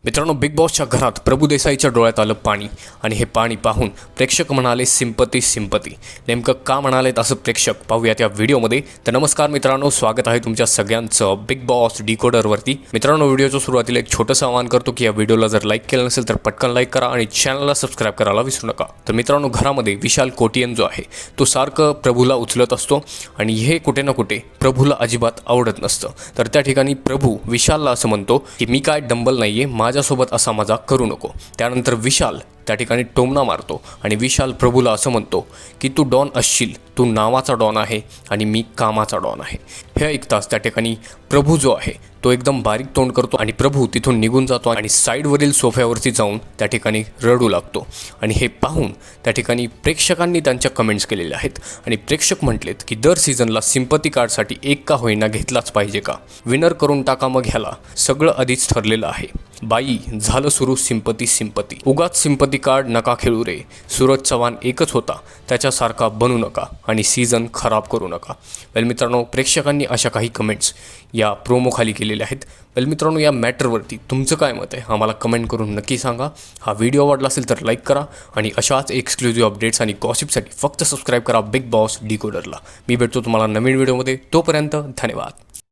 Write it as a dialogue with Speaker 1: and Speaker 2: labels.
Speaker 1: मित्रांनो, बिग बॉसच्या घरात प्रभुदेसाईच्या डोळ्यात आलं पाणी आणि हे पाणी पाहून प्रेक्षक म्हणाले सिंपती सिंपती. नेमकं का म्हणालेत असं प्रेक्षक पाहूयात या व्हिडिओमध्ये. तर नमस्कार मित्रांनो, स्वागत आहे तुमच्या सगळ्यांचं बिग बॉस डिकोडरवरती. मित्रांनो, व्हिडिओच्या सुरुवातीला एक छोटंसं आवाहन करतो की या व्हिडिओला जर लाईक केलं नसेल तर पटकन लाईक करा आणि चॅनलला सबस्क्राईब करायला विसरू नका. तर मित्रांनो, घरामध्ये विशाल कोटियन जो आहे तो सारखं प्रभूला उचलत असतो आणि हे कुठे ना कुठे प्रभूला अजिबात आवडत नसतं. तर त्या ठिकाणी प्रभू विशालला असं म्हणतो की मी काय डंबल नाहीये, माझ्यासोबत असा मजाक करू नको. त्यानंतर विशाल त्या ठिकाणी टोमणा मारतो आणि विशाल प्रभूला असं म्हणतो की तू डॉन असशील, तू नावाचा डॉन आहे आणि मी कामाचा डॉन आहे. हे ऐकताच त्या ठिकाणी प्रभू जो आहे तो एकदम बारीक तोंड करतो आणि प्रभू तिथून निघून जातो आणि साईडवरील सोफ्यावरती जाऊन त्या ठिकाणी रडू लागतो. आणि हे पाहून त्या ठिकाणी प्रेक्षकांनी त्यांच्या कमेंट्स केलेल्या आहेत आणि प्रेक्षक म्हटलेत की दर सीझनला सिंपती कार्डसाठी एक का होईना घेतलाच पाहिजे का, विनर करून टाका मग ह्याला, सगळं आधीच ठरलेलं आहे. बाई झालं सुरू सिंपती सिंपती, उगाच सिंपती कार्ड नका खेळू रे. सूरज चव्हाण एकच होता, त्याच्यासारखा बनू नका आणि सीझन खराब करू नका. वेल मित्रांनो, प्रेक्षकांनी अशा काही कमेंट्स या प्रोमोखाली केलेल्या आहेत. वेल मित्रांनो, या मॅटरवरती तुमचं काय मत आहे आम्हाला कमेंट करून नक्की सांगा. हा व्हिडिओ आवडला असेल तर लाईक करा आणि अशाच एक्सक्लुझिव्ह अपडेट्स आणि गॉसिपसाठी फक्त सबस्क्राईब करा बिग बॉस डिकोडरला. मी भेटतो तुम्हाला नवीन व्हिडिओमध्ये. तोपर्यंत धन्यवाद.